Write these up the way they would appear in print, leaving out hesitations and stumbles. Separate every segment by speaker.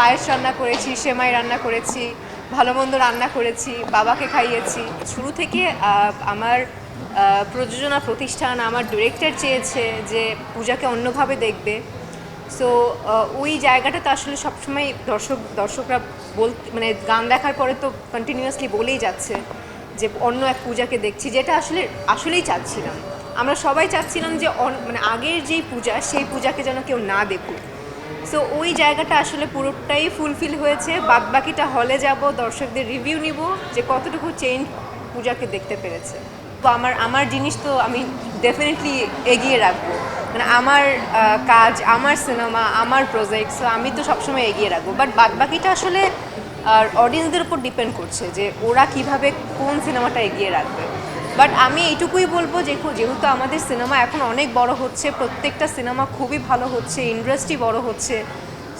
Speaker 1: পায়েস রান্না করেছি, সেমাই রান্না করেছি, ভালো মন্দ রান্না করেছি, বাবাকে খাইয়েছি। শুরু থেকে আমার প্রযোজনা প্রতিষ্ঠান, আমার ডিরেক্টর চেয়েছে যে পূজাকে অন্যভাবে দেখবে। সো ওই জায়গাটা তো আসলে সবসময় দর্শকরা মানে গান দেখার পরে তো কন্টিনিউয়াসলি বলেই যাচ্ছে যে অন্য এক পূজাকে দেখছি, যেটা আসলেই চাচ্ছিলাম। আমরা সবাই চাচ্ছিলাম যে মানে আগের যেই পূজা, সেই পূজাকে যেন কেউ না দেখুক। সো ওই জায়গাটা আসলে পুরোটাই ফুলফিল হয়েছে। বাদবাকিটা হলে যাব, দর্শকদের রিভিউ নিব যে কতটুকু চেঞ্জ পূজাকে দেখতে পেরেছে। তো আমার জিনিস তো আমি ডেফিনেটলি এগিয়ে রাখবো, মানে আমার কাজ, আমার সিনেমা, আমার প্রজেক্ট, সো আমি তো সবসময় এগিয়ে রাখবো। বাট বাদবাকিটা আসলে অডিয়েন্সদের উপর ডিপেন্ড করছে যে ওরা কিভাবে কোন সিনেমাটা এগিয়ে রাখবে। বাট আমি এইটুকুই বলবো যে যেহেতু আমাদের সিনেমা এখন অনেক বড় হচ্ছে, প্রত্যেকটা সিনেমা খুবই ভালো হচ্ছে, ইন্ডাস্ট্রি বড় হচ্ছে,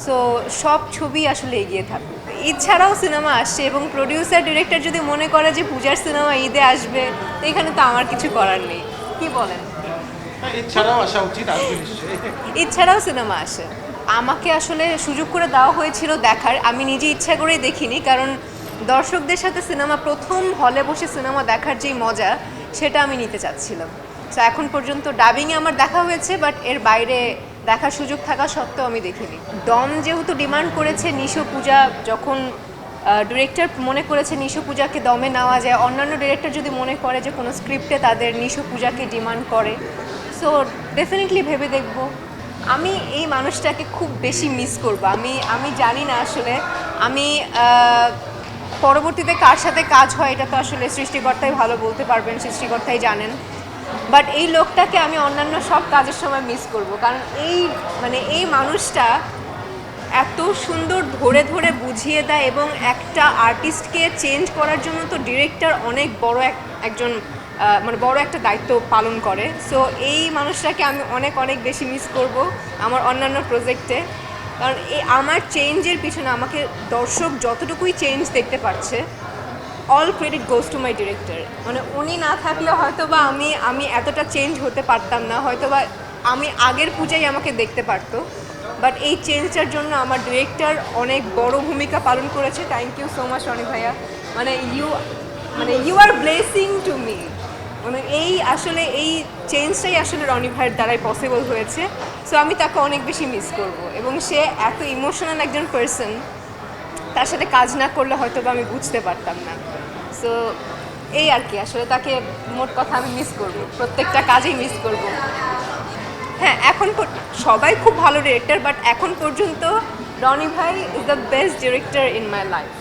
Speaker 1: সো সব ছবি আসলে এগিয়ে থাকবে। ঈদ ছাড়াও সিনেমা আসছে এবং প্রডিউসার ডিরেক্টর যদি মনে করে যে পূজার সিনেমা ঈদে আসবে, তো এখানে তো আমার কিছু করার নেই। কি বলেন?
Speaker 2: ঈদ ছাড়াও আসা উচিত, আসবে নিশ্চয়ই।
Speaker 1: ঈদ ছাড়াও সিনেমা আসে। আমাকে আসলে সুযোগ করে দেওয়া হয়েছিল দেখার, আমি নিজে ইচ্ছা করেই দেখিনি, কারণ দর্শকদের সাথে সিনেমা প্রথম হলে বসে সিনেমা দেখার যেই মজা, সেটা আমি নিতে চাচ্ছিলাম। সো এখন পর্যন্ত ডাবিংয়ে আমার দেখা হয়েছে, বাট এর বাইরে দেখার সুযোগ থাকা সত্ত্বেও আমি দেখিনি। দম যেহেতু ডিমান্ড করেছে নিশো পূজা, যখন ডিরেক্টর মনে করেছে নিশো পূজাকে দমে নেওয়া যায়, অন্যান্য ডিরেক্টর যদি মনে করে যে কোনো স্ক্রিপ্টে তাদের নিশো পূজাকে ডিমান্ড করে, সো ডেফিনেটলি ভেবে দেখব। আমি এই মানুষটাকে খুব বেশি মিস করব। আমি জানি না আসলে আমি পরবর্তীতে কার সাথে কাজ হয়, এটা তো আসলে সৃষ্টিকর্তাই ভালো বলতে পারবেন, সৃষ্টিকর্তাই জানেন। বাট এই লোকটাকে আমি অন্যান্য সব কাজের সময় মিস করব, কারণ এই মানুষটা এত সুন্দর ধরে ধরে বুঝিয়ে দেয়, এবং একটা আর্টিস্টকে চেঞ্জ করার জন্য তো ডিরেক্টর অনেক বড় একজন মানে বড় একটা দায়িত্ব পালন করে। সো এই মানুষটাকে আমি অনেক অনেক বেশি মিস করব আমার অন্যান্য প্রজেক্টে, কারণ আমার চেঞ্জের পিছনে আমাকে দর্শক যতটুকুই চেঞ্জ দেখতে পাচ্ছে, all credit goes to my director. মানে উনি না থাকলে হয়তো বা আমি এতটা চেঞ্জ হতে পারতাম না, হয়তো বা আমি আগের পূজায় আমাকে দেখতে পারতো। বাট এই চেঞ্জটার জন্য আমার ডিরেক্টর অনেক বড় ভূমিকা পালন করেছে। Thank you so much Rony ভাইয়া। মানে you are blessing to me. মানে এই চেঞ্জটাই আসলে রনি ভাইয়ের দ্বারাই পসিবল হয়েছে। সো আমি তাকে অনেক বেশি মিস করব, এবং সে এত ইমোশনাল একজন পার্সন, তার সাথে কাজ না করলে হয়তো বা আমি বুঝতে পারতাম না। সো এই আর কি, আসলে তাকে মোট কথা আমি মিস করব, প্রত্যেকটা কাজেই মিস করব। হ্যাঁ, এখন সবাই খুব ভালো ডিরেক্টর, বাট এখন পর্যন্ত রনি ভাই is the best director in my life.